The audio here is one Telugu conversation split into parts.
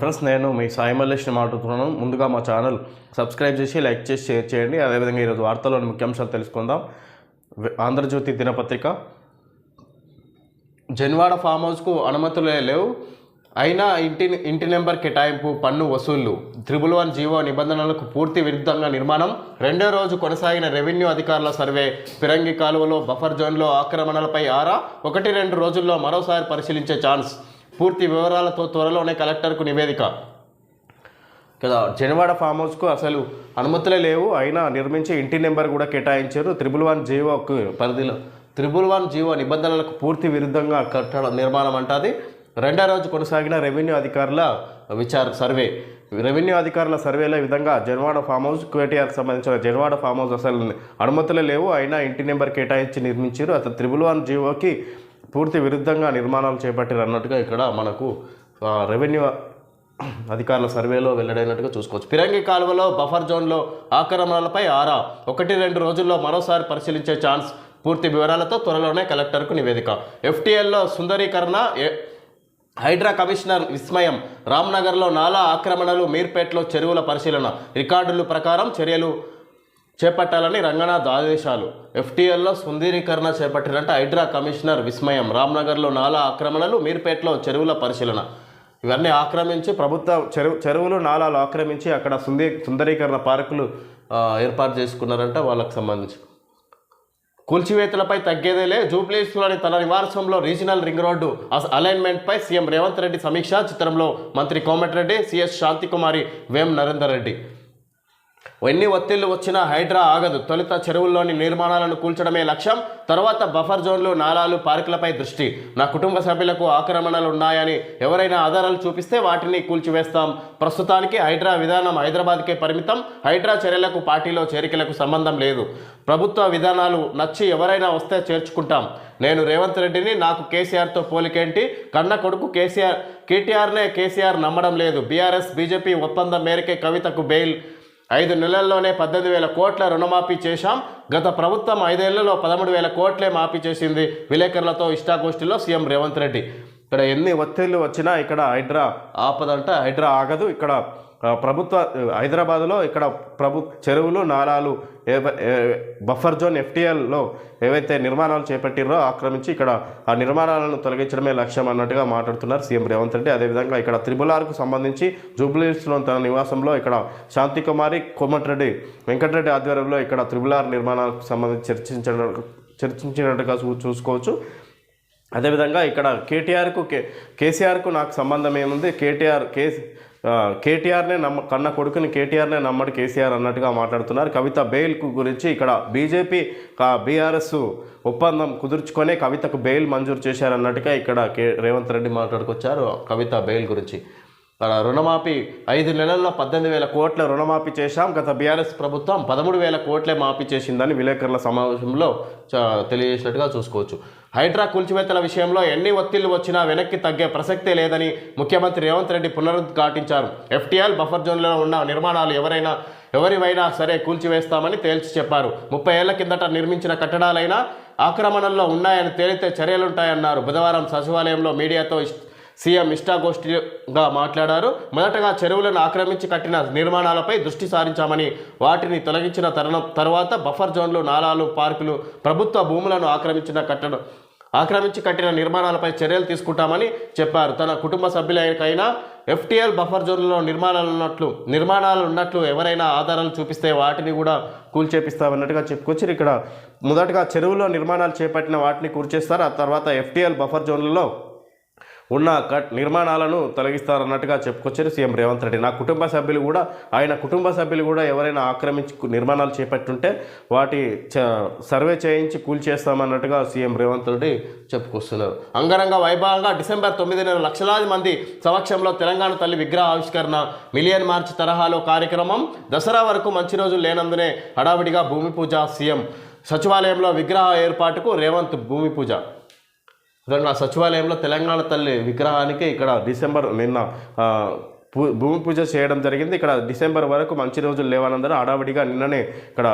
ఫ్రెండ్స్, నేను మీ సాయి మల్లేష్ని మాట్లాడుతున్నాను. ముందుగా మా ఛానల్ సబ్స్క్రైబ్ చేసి లైక్ చేసి షేర్ చేయండి. అదేవిధంగా ఈరోజు వార్తల్లోని ముఖ్యాంశాలు తెలుసుకుందాం. ఆంధ్రజ్యోతి దినపత్రిక, జన్వాడ ఫామ్ హౌస్కు అనుమతులే లేవు, అయినా ఇంటి నెంబర్ కేటాయింపు, పన్ను వసూళ్లు. 111 జీవో నిబంధనలకు పూర్తి విరుద్ధంగా నిర్మాణం. రెండో రోజు కొనసాగిన రెవెన్యూ అధికారుల సర్వే. ఫిరంగి కాలువలో బఫర్ జోన్లో ఆక్రమణలపై ఆరా. 1-2 రోజుల్లో మరోసారి పరిశీలించే ఛాన్స్. పూర్తి వివరాలతో త్వరలోనే కలెక్టర్కు నివేదిక. కదా, జన్వాడ ఫామ్ హౌస్కు అసలు అనుమతులే లేవు, అయినా నిర్మించి ఇంటి నెంబర్ కూడా కేటాయించారు. 111 జీవోకు పరిధిలో 111 జీవో నిబంధనలకు పూర్తి విరుద్ధంగా కట్టడ నిర్మాణం అంటది. రెండో రోజు కొనసాగిన రెవెన్యూ అధికారుల రెవెన్యూ అధికారుల సర్వేలో ఈ విధంగా జన్వాడ ఫామ్ హౌస్, కేటీఆర్కి సంబంధించిన జన్వాడ ఫామ్ హౌస్ అసలు అనుమతులే లేవు, అయినా ఇంటి నెంబర్ కేటాయించి నిర్మించారు. అసలు 111 జీవోకి పూర్తి విరుద్ధంగా నిర్మాణాలు చేపట్టారు అన్నట్టుగా ఇక్కడ మనకు రెవెన్యూ అధికారుల సర్వేలో వెల్లడైనట్టుగా చూసుకోవచ్చు. ఫిరంగి కాలువలో బఫర్ జోన్లో ఆక్రమణలపై ఆరా. 1-2 రోజుల్లో మరోసారి పరిశీలించే ఛాన్స్. పూర్తి వివరాలతో త్వరలోనే కలెక్టర్కు నివేదిక. FTLలో సుందరీకరణ. హైడ్రా కమిషనర్ విస్మయం. రామ్నగర్లో నాలా ఆక్రమణలు, మీర్పేట్లో చెరువుల పరిశీలన. రికార్డుల ప్రకారం చర్యలు చేపట్టాలని రంగనాథ్ ఆదేశాలు. FTLలో సుందరీకరణ చేపట్టినట్టు హైడ్రా కమిషనర్ విస్మయం. రామ్నగర్లో నాలా ఆక్రమణలు, మీర్పేట్లో చెరువుల పరిశీలన. ఇవన్నీ ఆక్రమించి ప్రభుత్వ చెరువులు నాలాలు ఆక్రమించి అక్కడ సుందరీకరణ పార్కులు ఏర్పాటు చేసుకున్నారంట. వాళ్ళకు సంబంధించి కూల్చివేతలపై తగ్గేదేలే. జూబ్లీహిల్స్లోని తన నివాసంలో రీజనల్ రింగ్ రోడ్డు అలైన్మెంట్పై సీఎం రేవంత్ రెడ్డి సమీక్ష. చిత్రంలో మంత్రి కోమటిరెడ్డి, సిఎస్ శాంతికుమారి, వేం నరేందర్ రెడ్డి. ఎన్ని ఒత్తిళ్లు వచ్చినా హైడ్రా ఆగదు. తొలుత చెరువుల్లోని నిర్మాణాలను కూల్చడమే లక్ష్యం, తర్వాత బఫర్ జోన్లు, నాలాలు, పార్కులపై దృష్టి. నా కుటుంబ సభ్యులకు ఆక్రమణలు ఉన్నాయని ఎవరైనా ఆధారాలు చూపిస్తే వాటిని కూల్చివేస్తాం. ప్రస్తుతానికి హైడ్రా విధానం హైదరాబాద్కే పరిమితం. హైడ్రా చర్యలకు పార్టీలో చేరికలకు సంబంధం లేదు. ప్రభుత్వ విధానాలు నచ్చి ఎవరైనా వస్తే చేర్చుకుంటాం. నేను రేవంత్ రెడ్డిని, నాకు కేసీఆర్తో పోలికేంటి? కన్న కొడుకు కేటీఆర్నే కేసీఆర్ నమ్మడం లేదు. బీఆర్ఎస్ బీజేపీ ఒప్పందం మేరకే కవితకు బెయిల్. 5 నెలల్లోనే 18,000 కోట్ల రుణమాఫీ చేశాం. గత ప్రభుత్వం 5 ఏళ్లలో 13,000 కోట్లే మాఫీ చేసింది. విలేకరులతో ఇష్టాగోష్ఠిలో సీఎం రేవంత్ రెడ్డి. ఇక్కడ ఎన్ని ఒత్తిళ్లు వచ్చినా ఇక్కడ హైడ్రా ఆపదంట, హైడ్రా ఆగదు. ఇక్కడ హైదరాబాద్లో ఇక్కడ చెరువులు, నాలాలు, బఫర్ జోన్ FTLలో ఏవైతే నిర్మాణాలు చేపట్టిరో ఆక్రమించి ఇక్కడ ఆ నిర్మాణాలను తొలగించడమే లక్ష్యం అన్నట్టుగా మాట్లాడుతున్నారు సీఎం రేవంత్ రెడ్డి. అదేవిధంగా ఇక్కడ 3R సంబంధించి జూబ్లీహిల్స్లో తన నివాసంలో ఇక్కడ శాంతికుమారి, కోమటిరెడ్డి, వెంకటరెడ్డి ఆధ్వర్యంలో ఇక్కడ 3R నిర్మాణాలకు సంబంధించి చర్చించినట్టుగా చూసుకోవచ్చు. అదేవిధంగా ఇక్కడ కేసీఆర్కు నాకు సంబంధం ఏముంది? కేటీఆర్నే కన్న కొడుకుని కేటీఆర్నే నమ్మడు కేసీఆర్ అన్నట్టుగా మాట్లాడుతున్నారు. కవిత బెయిల్ గురించి ఇక్కడ బీజేపీ బీఆర్ఎస్ ఒప్పందం కుదుర్చుకొనే కవితకు బెయిల్ మంజూరు చేశారన్నట్టుగా ఇక్కడ రేవంత్ రెడ్డి మాట్లాడుకొచ్చారు కవిత బెయిల్ గురించి. రుణమాఫీ 5 నెలల్లో 18,000 కోట్ల రుణమాఫీ చేశాం. గత బీఆర్ఎస్ ప్రభుత్వం 13,000 కోట్లే మాఫీ చేసిందని విలేకరుల సమావేశంలో తెలియజేసినట్టుగా చూసుకోవచ్చు. హైడ్రా కూల్చివేతల విషయంలో ఎన్ని ఒత్తిళ్లు వచ్చినా వెనక్కి తగ్గే ప్రసక్తే లేదని ముఖ్యమంత్రి రేవంత్ రెడ్డి పునరుద్ఘాటించారు. FTL బఫర్ జోన్లో ఉన్న నిర్మాణాలు ఎవరివైనా సరే కూల్చివేస్తామని తేల్చి చెప్పారు. 30 ఏళ్ల కిందట నిర్మించిన కట్టడాలైనా ఆక్రమణల్లో ఉన్నాయని తేలితే చర్యలుంటాయన్నారు. బుధవారం సచివాలయంలో మీడియాతో సీఎం ఇష్టాగోష్ఠిగా మాట్లాడారు. మొదటగా చెరువులను ఆక్రమించి కట్టిన నిర్మాణాలపై దృష్టి సారించామని, వాటిని తొలగించిన తర్వాత బఫర్ జోన్లు, నాలాలు, పార్కులు, ప్రభుత్వ భూములను ఆక్రమించి కట్టిన నిర్మాణాలపై చర్యలు తీసుకుంటామని చెప్పారు. తన కుటుంబ సభ్యులకైనా FTL బఫర్ జోన్లలో నిర్మాణాలు ఉన్నట్లు ఎవరైనా ఆధారాలు చూపిస్తే వాటిని కూడా కూల్చేపిస్తామన్నట్టుగా చెప్పుకొచ్చారు. ఇక్కడ మొదటగా చెరువులో నిర్మాణాలు చేపట్టిన వాటిని కూల్చేస్తారు. ఆ తర్వాత FTL బఫర్ జోన్లలో ఉన్న నిర్మాణాలను తొలగిస్తారన్నట్టుగా చెప్పుకొచ్చారు సీఎం రేవంత్ రెడ్డి. ఆయన కుటుంబ సభ్యులు కూడా ఎవరైనా ఆక్రమించి నిర్మాణాలు చేపట్టుంటే వాటి సర్వే చేయించి కూల్చేస్తామన్నట్టుగా సీఎం రేవంత్ రెడ్డి చెప్పుకొస్తున్నారు. అంగరంగ వైభవంగా డిసెంబర్ 9న లక్షలాది మంది సమక్షంలో తెలంగాణ తల్లి విగ్రహ ఆవిష్కరణ. మిలియన్ మార్చ్ తరహాలో కార్యక్రమం. దసరా వరకు మంచి రోజులు లేనందునే హడావిడిగా భూమి పూజ. సీఎం సచివాలయంలో విగ్రహ ఏర్పాటుకు రేవంత్ భూమి పూజ. సచివాలయంలో తెలంగాణ తల్లి విగ్రహానికి ఇక్కడ నిన్న భూమి పూజ చేయడం జరిగింది. ఇక్కడ డిసెంబర్ వరకు మంచి రోజులు లేవనందరూ హడావిడిగా నిన్ననే ఇక్కడ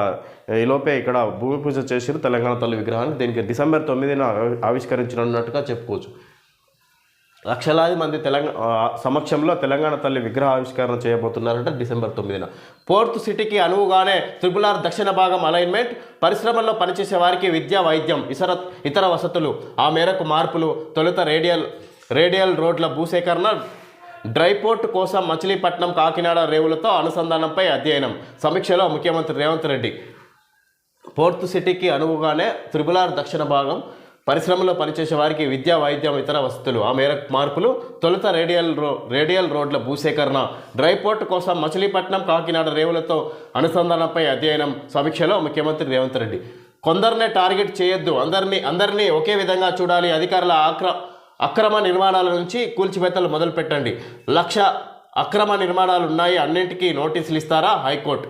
ఈలోపే ఇక్కడ భూమి పూజ చేసారు తెలంగాణ తల్లి విగ్రహాన్ని. దీనికి డిసెంబర్ 9న ఆవిష్కరించనున్నట్టుగా చెప్పుకోవచ్చు. లక్షలాది మంది సమక్షంలో తెలంగాణ తల్లి విగ్రహ ఆవిష్కరణ చేయబోతున్నారంట డిసెంబర్ 9న. పోర్ట్ సిటీకి అనువుగానే RRR దక్షిణ భాగం అలైన్మెంట్, పరిశ్రమల్లో పనిచేసే వారికి విద్య, వైద్యం, ఇతర వసతులు, ఆ మేరకు మార్పులు, తొలుత రేడియల్ రోడ్ల భూసేకరణ, డ్రైపోర్ట్ కోసం మచిలీపట్నం, కాకినాడ రేవులతో అనుసంధానంపై అధ్యయనం. సమీక్షలో ముఖ్యమంత్రి రేవంత్ రెడ్డి. పోర్ట్ సిటీకి అనువుగానే RRR దక్షిణ భాగం, పరిశ్రమలో పనిచేసే వారికి విద్య, వైద్యం, ఇతర వసతులు, ఆ మేరకు మార్పులు, తొలుత రేడియల్ రోడ్ల భూసేకరణ, డ్రైపోర్ట్ కోసం మచిలీపట్నం, కాకినాడ రేవులతో అనుసంధానంపై అధ్యయనం. సమీక్షలో ముఖ్యమంత్రి రేవంత్ రెడ్డి. కొందరినే టార్గెట్ చేయొద్దు, అందరినీ ఒకే విధంగా చూడాలి. అధికారుల అక్రమ నిర్మాణాల నుంచి కూల్చివేతలు మొదలు పెట్టండి. 1,00,000 అక్రమ నిర్మాణాలు ఉన్నాయి, అన్నింటికీ నోటీసులు ఇస్తారా హైకోర్టు.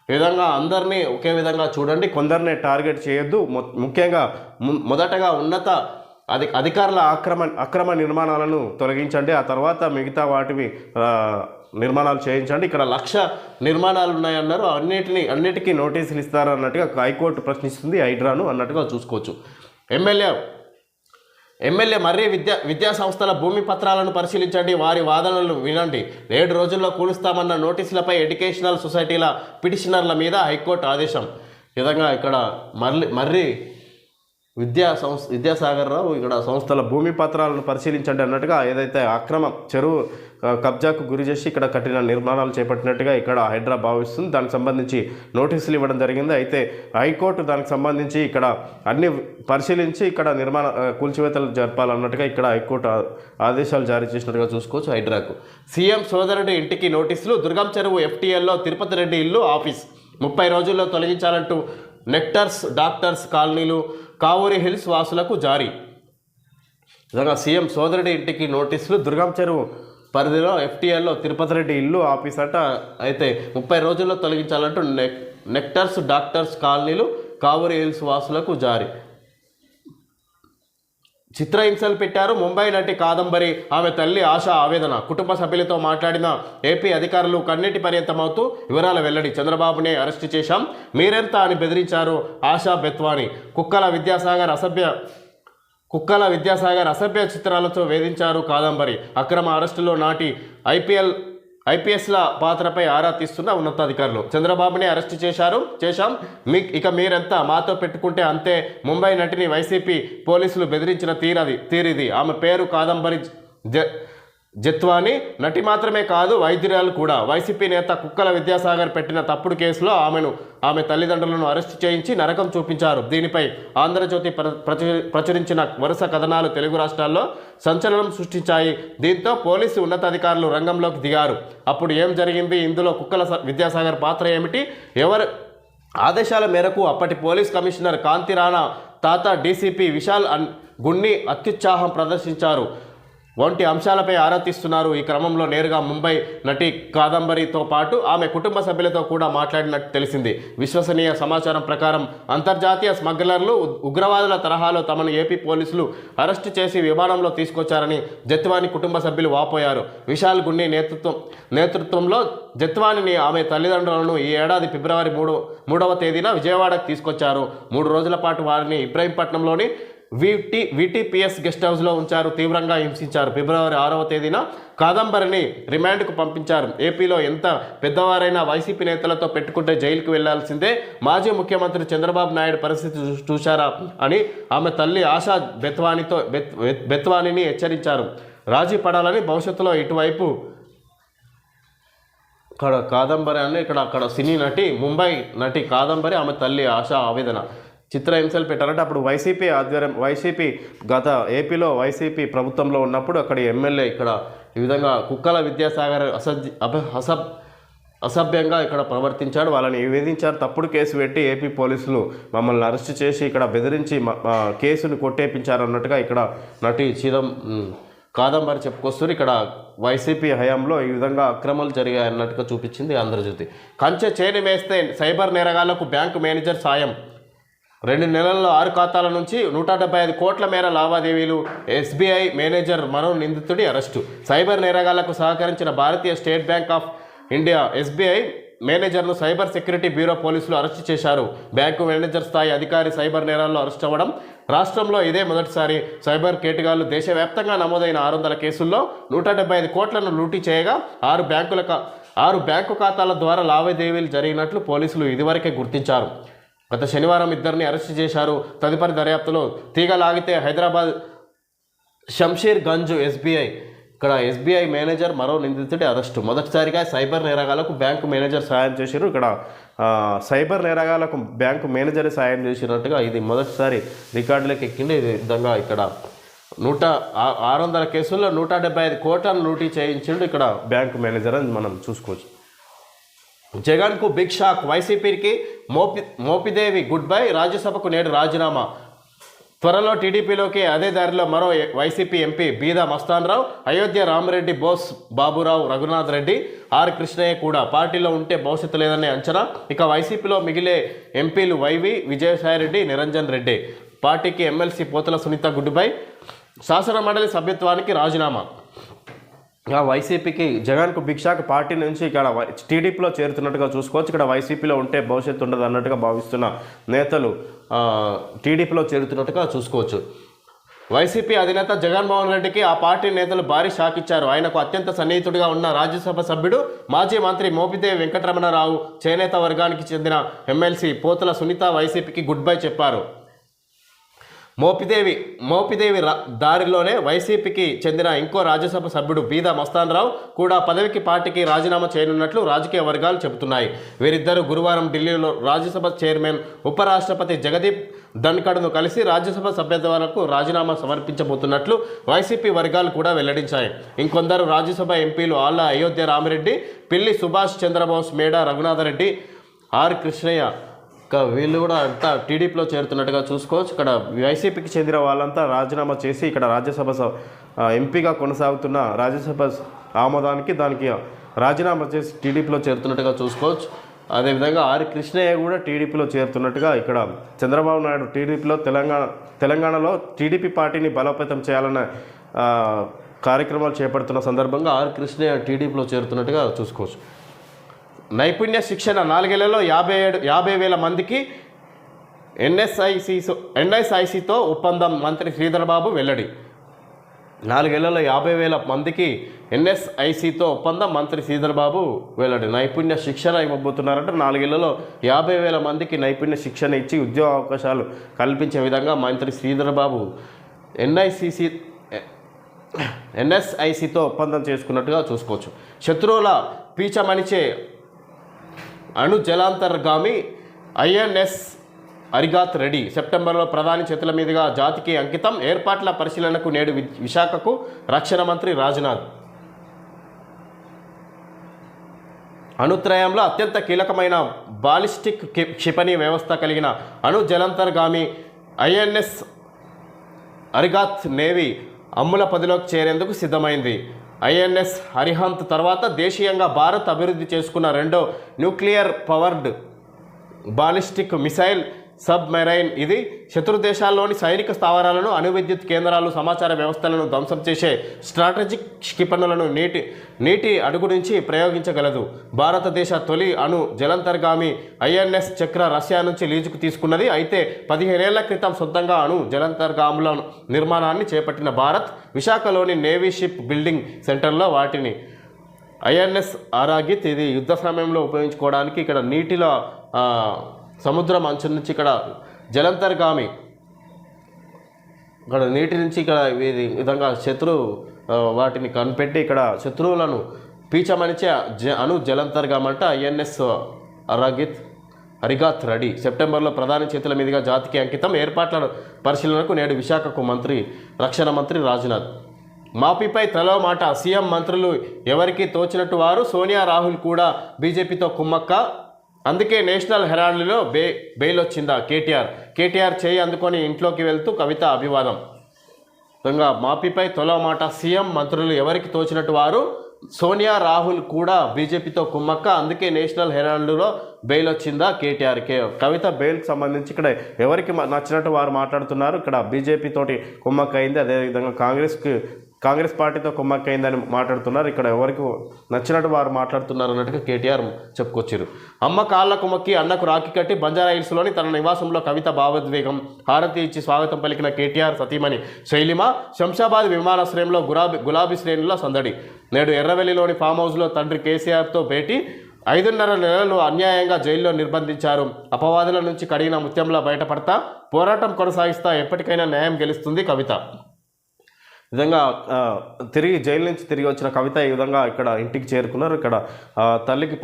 ఈ విధంగా అందరినీ ఒకే విధంగా చూడండి, కొందరిని టార్గెట్ చేయొద్దు. ముఖ్యంగా మొదటగా అధికారుల అక్రమ నిర్మాణాలను తొలగించండి, ఆ తర్వాత మిగతా వాటివి నిర్మాణాలు చేయించండి. ఇక్కడ 1,00,000 నిర్మాణాలు ఉన్నాయన్నారు, అన్నిటికీ నోటీసులు ఇస్తారు అన్నట్టుగా హైకోర్టు ప్రశ్నిస్తుంది హైడ్రాను అన్నట్టుగా చూసుకోవచ్చు. ఎమ్మెల్యే మర్రి విద్యా సంస్థల భూమి పత్రాలను పరిశీలించండి, వారి వాదనలు వినండి. 7 రోజుల్లో కూలుస్తామన్న నోటీసులపై ఎడ్యుకేషనల్ సొసైటీల పిటిషనర్ల మీద హైకోర్టు ఆదేశం. ఈ విధంగా ఇక్కడ మర్రి విద్యాసాగర్ రావు ఇక్కడ సంస్థల భూమి పత్రాలను పరిశీలించండి అన్నట్టుగా ఏదైతే అక్రమ చెరువు కబ్జాకు గురి చేసి ఇక్కడ కఠిన నిర్మాణాలు చేపట్టినట్టుగా ఇక్కడ హైడ్రా భావిస్తుంది. దానికి సంబంధించి నోటీసులు ఇవ్వడం జరిగింది. అయితే హైకోర్టు దానికి సంబంధించి ఇక్కడ అన్ని పరిశీలించి ఇక్కడ కూల్చివేతలు జరపాలన్నట్టుగా ఇక్కడ హైకోర్టు ఆదేశాలు జారీ చేసినట్టుగా చూసుకోవచ్చు హైడ్రాకు. సీఎం సోదరుడి ఇంటికి నోటీసులు, దుర్గం చెరువు FTLలో తిరుపతి రెడ్డి ఇల్లు, ఆఫీస్ 30 రోజుల్లో తొలగించాలంటూ నెక్టర్స్ డాక్టర్స్ కాలనీలు, కావూరి హిల్స్ వాసులకు జారీ. నిజంగా సీఎం సోదరుడి ఇంటికి నోటీసులు, దుర్గం చెరువు పరిధిలో FTLలో తిరుపతి రెడ్డి ఇల్లు, ఆఫీస్ అట. అయితే 30 రోజుల్లో తొలగించాలంటూ నెక్టర్స్ డాక్టర్స్ కాలనీలు, కావూరి హిల్స్ వాసులకు జారీ. చిత్రహింసలు పెట్టారు ముంబై నటి కాదంబరి, ఆమె తల్లి ఆశ ఆవేదన. కుటుంబ సభ్యులతో మాట్లాడిన ఏపీ అధికారులు కన్నీటి పర్యంతమవుతూ వివరాల వెల్లడి. చంద్రబాబునే అరెస్టు చేశాం, మీరెంత అని బెదిరించారు ఆశా బెత్వాని. కుక్కల విద్యాసాగర్ అసభ్య చిత్రాలతో వేధించారు కాదంబరి. అక్రమ అరెస్టులో నాటి ఐపీఎస్ల పాత్రపై ఆరా తీస్తున్న ఉన్నతాధికారులు. చంద్రబాబునే అరెస్టు చేశాం, ఇక మీరెంత మాతో పెట్టుకుంటే అంతే. ముంబై నటిని వైసీపీ పోలీసులు బెదిరించిన తీరిది. ఆమె పేరు కాదంబరి జత్వాని. నటి మాత్రమే కాదు, వైద్యురాలు కూడా. వైసీపీ నేత కుక్కల విద్యాసాగర్ పెట్టిన తప్పుడు కేసులో ఆమె తల్లిదండ్రులను అరెస్టు చేయించి నరకం చూపించారు. దీనిపై ఆంధ్రజ్యోతి ప్రచురించిన వరుస కథనాలు తెలుగు రాష్ట్రాల్లో సంచలనం సృష్టించాయి. దీంతో పోలీసు ఉన్నతాధికారులు రంగంలోకి దిగారు. అప్పుడు ఏం జరిగింది, ఇందులో కుక్కల విద్యాసాగర్ పాత్ర ఏమిటి, ఎవరు ఆదేశాల మేరకు అప్పటి పోలీస్ కమిషనర్ కాంతి రాణా తాత డీసీపీ విశాల్ గున్ని అత్యుత్సాహం ప్రదర్శించారు వంటి అంశాలపై ఆరా తీస్తున్నారు. ఈ క్రమంలో నేరుగా ముంబై నటి కాదంబరితో పాటు ఆమె కుటుంబ సభ్యులతో కూడా మాట్లాడినట్టు తెలిసింది. విశ్వసనీయ సమాచారం ప్రకారం అంతర్జాతీయ స్మగ్లర్లు, ఉగ్రవాదుల తరహాలో తమను ఏపీ పోలీసులు అరెస్టు చేసి విమానంలో తీసుకొచ్చారని జత్వాని కుటుంబ సభ్యులు వాపోయారు. విశాల్ గున్ని నేతృత్వంలో జత్వానిని, ఆమె తల్లిదండ్రులను ఈ ఏడాది ఫిబ్రవరి 3వ తేదీన విజయవాడకు తీసుకొచ్చారు. 3 రోజుల పాటు వారిని ఇబ్రహీంపట్నంలోని VTPS గెస్ట్ హౌస్లో ఉంచారు, తీవ్రంగా హింసించారు. ఫిబ్రవరి 6వ తేదీన కాదంబరిని రిమాండ్కు పంపించారు. ఏపీలో ఎంత పెద్దవారైనా వైసీపీ నేతలతో పెట్టుకుంటే జైలుకు వెళ్లాల్సిందే. మాజీ ముఖ్యమంత్రి చంద్రబాబు నాయుడు పరిస్థితి చూశారా అని ఆమె తల్లి ఆశా బెత్వానిని హెచ్చరించారు. రాజీ పడాలని, భవిష్యత్తులో ఇటువైపు కాదంబరి అని అక్కడ సినీ నటి, ముంబై నటి కాదంబరి, ఆమె తల్లి ఆశా ఆవేదన. చిత్రహింసలు పెట్టారంటే అప్పుడు వైసీపీ గత ఏపీలో వైసీపీ ప్రభుత్వంలో ఉన్నప్పుడు అక్కడి ఎమ్మెల్యే ఇక్కడ ఈ విధంగా కుక్కల విద్యాసాగర్ అసభ్యంగా ఇక్కడ ప్రవర్తించాడు, వాళ్ళని వేధించారు. తప్పుడు కేసు పెట్టి ఏపీ పోలీసులు మమ్మల్ని అరెస్ట్ చేసి ఇక్కడ బెదిరించి కేసును కొట్టేపించారు అన్నట్టుగా ఇక్కడ నటి కాదంబరి చెప్పుకొస్తారు. ఇక్కడ వైసీపీ హయాంలో ఈ విధంగా అక్రమాలు జరిగాయి అన్నట్టుగా చూపించింది ఆంధ్రజ్యోతి. కంచె చేని వేస్తే సైబర్ నేరగాళ్లకు బ్యాంకు మేనేజర్ సాయం. 2 నెలల్లో 6 ఖాతాల నుంచి 175 కోట్ల మేర లావాదేవీలు. SBI మేనేజర్ మరో నిందితుడి అరెస్టు. సైబర్ నేరగాళ్లకు సహకరించిన భారతీయ State Bank of India SBI మేనేజర్ను సైబర్ సెక్యూరిటీ బ్యూరో పోలీసులు అరెస్టు చేశారు. బ్యాంకు మేనేజర్ స్థాయి అధికారి సైబర్ నేరాల్లో అరెస్ట్ అవ్వడం రాష్ట్రంలో ఇదే మొదటిసారి. సైబర్ కేటుగాళ్లు దేశవ్యాప్తంగా నమోదైన 600 కేసుల్లో 175 కోట్లను లూటీ చేయగా 6 బ్యాంకు ఖాతాల ద్వారా లావాదేవీలు జరిగినట్లు పోలీసులు ఇదివరకే గుర్తించారు. గత శనివారం ఇద్దరిని అరెస్టు చేశారు. తదుపరి దర్యాప్తులో తీగ లాగితే హైదరాబాద్ షంషీర్ గంజ్ ఎస్బీఐ మేనేజర్ మరో నిందితుడి అరెస్టు. మొదటిసారిగా సైబర్ నేరగాళ్లకు బ్యాంకు మేనేజర్ సాయం చేశారు. ఇక్కడ సైబర్ నేరగాళ్లకు బ్యాంకు మేనేజర్ సాయం చేసినట్టుగా ఇది మొదటిసారి రికార్డులకు ఎక్కింది. ఈ విధంగా ఇక్కడ 600 కేసుల్లో 175 కోట్లను లూటీ చేయించిండు ఇక్కడ బ్యాంకు మేనేజర్ అని మనం చూసుకోవచ్చు. జగన్కు బిగ్ షాక్. వైసీపీకి మోపిదేవి గుడ్ బై. రాజ్యసభకు నేడు రాజీనామా. త్వరలో టీడీపీలోకి అదే దారిలో మరో YCP MP Beeda Mastanrao, Ayodhya Ramareddy, Bose Baburao, Raghunath Reddy, R Krishnaiah కూడా పార్టీలో ఉంటే భవిష్యత్తు లేదనే అంచనా. ఇక వైసీపీలో మిగిలే ఎంపీలు వైవి విజయసాయిరెడ్డి, నిరంజన్ రెడ్డి. పార్టీకి ఎమ్మెల్సీ పోతల సునీత గుడ్డుపై శాసన మండలి సభ్యత్వానికి రాజీనామా. వైసీపీకి జగన్కు భిక్షాకు పార్టీ నుంచి ఇక్కడ టీడీపీలో చేరుతున్నట్టుగా చూసుకోవచ్చు. ఇక్కడ వైసీపీలో ఉంటే భవిష్యత్తు ఉండదు అన్నట్టుగా భావిస్తున్న నేతలు టీడీపీలో చేరుతున్నట్టుగా చూసుకోవచ్చు. వైసీపీ అధినేత జగన్మోహన్ రెడ్డికి ఆ పార్టీ నేతలు భారీ షాక్ ఇచ్చారు. ఆయనకు అత్యంత సన్నిహితుడిగా ఉన్న రాజ్యసభ సభ్యుడు మాజీ మంత్రి మోపిదేవి వెంకటరమణరావు, చేనేత వర్గానికి చెందిన ఎమ్మెల్సీ పోతల సునీత వైసీపీకి గుడ్ బై చెప్పారు. మోపిదేవి దారిలోనే వైసీపీకి చెందిన ఇంకో రాజ్యసభ సభ్యుడు బీదా మస్తాన్రావు కూడా పదవికి పార్టీకి రాజీనామా చేయనున్నట్లు రాజకీయ వర్గాలు చెబుతున్నాయి. వీరిద్దరూ గురువారం ఢిల్లీలో రాజ్యసభ చైర్మన్ ఉపరాష్ట్రపతి జగదీప్ ధన్ఖడ్ను కలిసి రాజ్యసభ సభ్యత్వాలకు రాజీనామా సమర్పించబోతున్నట్లు వైసీపీ వర్గాలు కూడా వెల్లడించాయి. ఇంకొందరు రాజ్యసభ ఎంపీలు ఆళ్ల అయోధ్య రామిరెడ్డి, పిల్లి సుభాష్ చంద్రబోస్, మేడ రఘునాథరెడ్డి, ఆర్ కృష్ణయ్య వీళ్ళు కూడా అంతా టీడీపీలో చేరుతున్నట్టుగా చూసుకోవచ్చు. ఇక్కడ వైసీపీకి చెందిన వాళ్ళంతా రాజీనామా చేసి ఇక్కడ రాజ్యసభ ఎంపీగా కొనసాగుతున్న రాజ్యసభ ఆమోదానికి దానికి రాజీనామా చేసి టీడీపీలో చేరుతున్నట్టుగా చూసుకోవచ్చు. అదేవిధంగా ఆర్ కృష్ణయ్య కూడా టీడీపీలో చేరుతున్నట్టుగా ఇక్కడ చంద్రబాబు నాయుడు టీడీపీలో తెలంగాణలో టీడీపీ పార్టీని బలోపేతం చేయాలన్న కార్యక్రమాలు చేపడుతున్న సందర్భంగా ఆర్ కృష్ణయ్య టీడీపీలో చేరుతున్నట్టుగా చూసుకోవచ్చు. నైపుణ్య శిక్షణ 4 ఏళ్లలో 50,000 మందికి ఎన్ఎస్ఐసితో ఒప్పందం. మంత్రి శ్రీధర్బాబు వెల్లడి. 4 ఏళ్లలో 50,000 మందికి ఎన్ఎస్ఐసితో ఒప్పందం. మంత్రి శ్రీధర్బాబు వెల్లడి. నైపుణ్య శిక్షణ ఇవ్వబోతున్నారంటే 4 ఏళ్లలో 50,000 మందికి నైపుణ్య శిక్షణ ఇచ్చి ఉద్యోగ అవకాశాలు కల్పించే విధంగా మంత్రి శ్రీధర్బాబు ఎన్ఎస్ఐసితో ఒప్పందం చేసుకున్నట్టుగా చూసుకోవచ్చు. శత్రువుల పీచమణిచే అణు జలాంతర్గామి ఐఎన్ఎస్ అరిగాత్ రెడీ సెప్టెంబర్లో ప్రధాని చేతుల మీదుగా జాతికి అంకితం. ఏర్పాట్ల పరిశీలనకు నేడు విశాఖకు రక్షణ మంత్రి రాజ్నాథ్. అణుత్రయంలో అత్యంత కీలకమైన బాలిస్టిక్ క్షిపణి వ్యవస్థ కలిగిన అణు జలాంతర్గామి ఐఎన్ఎస్ అరిగాత్ నేవీ అమ్ముల పదిలోకి చేరేందుకు సిద్ధమైంది. ఐఎన్ఎస్ అరిహంత్ తర్వాత దేశీయంగా భారత్ అభివృద్ధి చేసుకున్న రెండో nuclear powered ballistic missile submarine ఇది. శత్రు దేశాల్లోని సైనిక స్థావరాలను, అణువిద్యుత్ కేంద్రాలు, సమాచార వ్యవస్థలను ధ్వంసం చేసే స్ట్రాటజిక్ క్షిపణులను నీటి అడుగు నుంచి ప్రయోగించగలదు. భారతదేశ తొలి అణు జలాంతర్గామి ఐఎన్ఎస్ చక్ర రష్యా నుంచి లీజుకు తీసుకున్నది. అయితే 15 ఏళ్ల క్రితం సొంతంగా అణు జలాంతర్గాముల నిర్మాణాన్ని చేపట్టిన భారత్ విశాఖలోని నేవీ షిప్ బిల్డింగ్ సెంటర్లో వాటిని ఐఎన్ఎస్ ఆరాగిత్ ఇది యుద్ధ సమయంలో ఉపయోగించుకోవడానికి ఇక్కడ నీటిలో సముద్రం అంచు నుంచి ఇక్కడ జలంతర్గామి ఇక్కడ నీటి నుంచి ఇక్కడ ఇది విధంగా వాటిని కనిపెట్టి ఇక్కడ శత్రువులను పీచమనిచే అణు జలంతర్గామి అంటే ఐఎన్ఎస్ అరిగాత్ రెడీ సెప్టెంబర్లో ప్రధాని చేతుల మీదుగా జాతికి అంకితం. ఏర్పాట్ల పరిశీలనకు నేడు విశాఖకు రక్షణ మంత్రి రాజ్నాథ్. మాపీపై తలో మాట. సీఎం మంత్రులు ఎవరికి తోచినట్టు వారు. సోనియా రాహుల్ కూడా బీజేపీతో కుమ్మక్క. అందుకే నేషనల్ హెరాల్డ్లో బెయిల్ వచ్చిందా కేటీఆర్ చేయి అందుకొని ఇంట్లోకి వెళ్తూ కవిత అభివాదం. విధంగా మాపీపై తొలో మాట. సీఎం మంత్రులు ఎవరికి తోచినట్టు వారు. సోనియా రాహుల్ కూడా బీజేపీతో కుమ్మక్క. అందుకే నేషనల్ హెరాల్డ్లో బెయిల్ వచ్చిందా కేటీఆర్. కవిత బెయిల్కి సంబంధించి ఇక్కడ ఎవరికి నచ్చినట్టు వారు మాట్లాడుతున్నారు. ఇక్కడ బీజేపీ తోటి కుమ్మక్క అయింది. అదేవిధంగా కాంగ్రెస్కి కాంగ్రెస్ పార్టీతో కుమ్మక్కైందని మాట్లాడుతున్నారు. ఇక్కడ ఎవరికి నచ్చినట్టు వారు మాట్లాడుతున్నారు అన్నట్టుగా కేటీఆర్ చెప్పుకొచ్చారు. అమ్మ కాళ్ళ కుమ్మక్కి అన్నకు రాఖీ కట్టి బంజారా హిల్స్లోని తన నివాసంలో కవిత భావోద్వేగం హారతి ఇచ్చి స్వాగతం పలికిన కేటీఆర్ సతీమణి శైలిమ శంషాబాద్ విమానాశ్రయంలో గులాబీ శ్రేణుల సందడి. నేడు ఎర్రవెల్లిలోని ఫామ్ హౌస్లో తండ్రి కేసీఆర్తో భేటీ. 5.5 నెలలు అన్యాయంగా జైల్లో నిర్బంధించారు. అపవాదుల నుంచి కడిగిన ముత్యంలా బయటపడతా పోరాటం కొనసాగిస్తా ఎప్పటికైనా న్యాయం గెలుస్తుంది కవిత. విధంగా తిరిగి జైలు నుంచి తిరిగి వచ్చిన కవిత ఈ విధంగా ఇక్కడ ఇంటికి చేరుకున్నారు. ఇక్కడ తల్లికి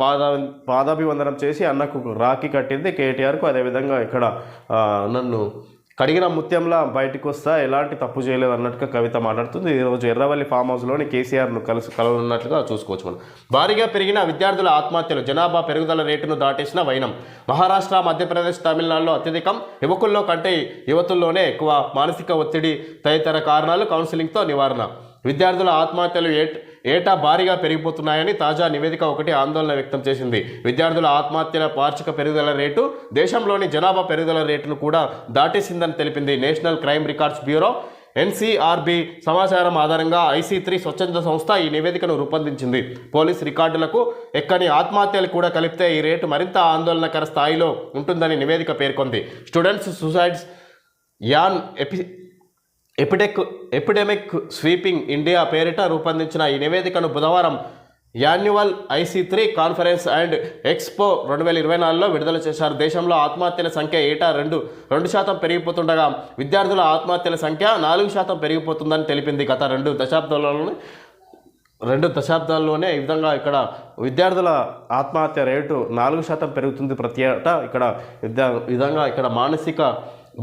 పాదాభివందనం చేసి అన్నకు రాఖీ కట్టింది కేటీఆర్కు. అదేవిధంగా ఇక్కడ నన్ను కడిగిన ముత్యంలా బయటకు వస్తా ఎలాంటి తప్పు చేయలేదు అన్నట్టుగా కవిత మాట్లాడుతుంది. ఈరోజు ఎర్రవల్లి ఫామ్ హౌస్లోని కేసీఆర్ను కలవనున్నట్లుగా చూసుకోవచ్చు మనం. భారీగా పెరిగిన విద్యార్థుల ఆత్మహత్యలు, జనాభా పెరుగుదల రేటును దాటేసిన వైనం. మహారాష్ట్ర, మధ్యప్రదేశ్, తమిళనాడులో అత్యధికం, యువకుల్లో కంటే యువతుల్లోనే ఎక్కువ. మానసిక ఒత్తిడి తదితర కారణాలు, కౌన్సిలింగ్తో నివారణ. విద్యార్థుల ఆత్మహత్యలు ఏటా భారీగా పెరిగిపోతున్నాయని తాజా నివేదిక ఒకటి ఆందోళన వ్యక్తం చేసింది. విద్యార్థుల ఆత్మహత్యల వార్షిక పెరుగుదల రేటు దేశంలోని జనాభా పెరుగుదల రేటును కూడా దాటేసిందని తెలిపింది. National crime records bureau NCRB సమాచారం ఆధారంగా IC3 స్వచ్ఛంద సంస్థ ఈ నివేదికను రూపొందించింది. పోలీస్ రికార్డులకు ఎక్కని ఆత్మహత్యలు కూడా కలిపితే ఈ రేటు మరింత ఆందోళనకర స్థాయిలో ఉంటుందని నివేదిక పేర్కొంది. Students suicides an epidemic sweeping India పేరిట రూపొందించిన ఈ నివేదికను బుధవారం annual IC3 conference and expo 2024లో విడుదల చేశారు. దేశంలో ఆత్మహత్యల సంఖ్య ఏటా 2% పెరిగిపోతుండగా విద్యార్థుల ఆత్మహత్యల సంఖ్య 4% పెరిగిపోతుందని తెలిపింది. గత 2 దశాబ్దాల్లోనే ఈ విధంగా ఇక్కడ విద్యార్థుల ఆత్మహత్య రేటు 4% పెరుగుతుంది ప్రతి ఏటా. ఇక్కడ విధంగా ఇక్కడ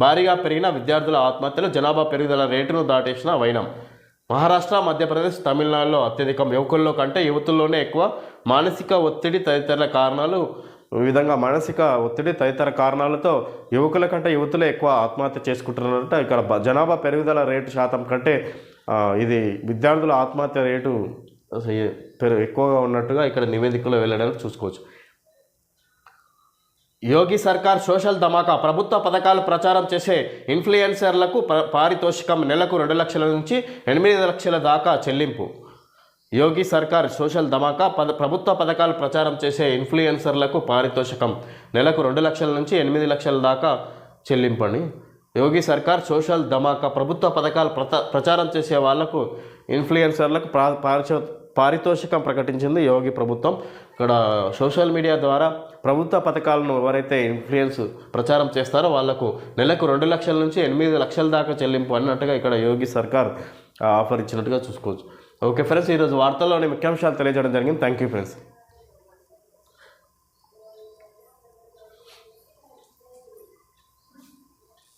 భారీగా పెరిగిన విద్యార్థుల ఆత్మహత్యలు, జనాభా పెరుగుదల రేటును దాటేసిన వైనం. మహారాష్ట్ర, మధ్యప్రదేశ్, తమిళనాడులో అత్యధికం, యువకుల్లో కంటే యువతుల్లోనే ఎక్కువ. మానసిక ఒత్తిడి తదితర కారణాలు. ఈ విధంగా మానసిక ఒత్తిడి తదితర కారణాలతో యువకుల కంటే యువతులే ఎక్కువ ఆత్మహత్య చేసుకుంటున్నారంటే ఇక్కడ జనాభా పెరుగుదల రేటు శాతం కంటే ఇది విద్యార్థుల ఆత్మహత్య రేటు ఎక్కువగా ఉన్నట్టుగా ఇక్కడ నివేదికలో వెళ్ళడానికి చూసుకోవచ్చు. యోగి సర్కార్ సోషల్ ధమాకా. ప్రభుత్వ పథకాలు ప్రచారం చేసే ఇన్ఫ్లుయెన్సర్లకు పారితోషికం. నెలకు 2 లక్షల నుంచి 8 లక్షల దాకా చెల్లింపు. యోగి సర్కార్ సోషల్ ధమాకా. ప్రభుత్వ పథకాలు ప్రచారం చేసే ఇన్ఫ్లుయెన్సర్లకు పారితోషికం. నెలకు 2 లక్షల నుంచి 8 లక్షల దాకా చెల్లింపని. యోగి సర్కార్ సోషల్ ధమాకా. ప్రభుత్వ పథకాలు ప్రచారం చేసే వాళ్లకు, ఇన్ఫ్లుయెన్సర్లకు పారితోషికం ప్రకటించింది యోగి ప్రభుత్వం. ఇక్కడ సోషల్ మీడియా ద్వారా ప్రభుత్వ పథకాలను ఎవరైతే ఇన్ఫ్లుయెన్స్ ప్రచారం చేస్తారో వాళ్లకు నెలకు 2 లక్షల నుంచి 8 లక్షల దాకా చెల్లింపు అన్నట్టుగా ఇక్కడ యోగి సర్కార్ ఆఫర్ ఇచ్చినట్టుగా చూసుకోవచ్చు. ఓకే ఫ్రెండ్స్, ఈరోజు వార్తల్లోని ముఖ్యాంశాలు తెలియజేయడం జరిగింది. Thank you friends.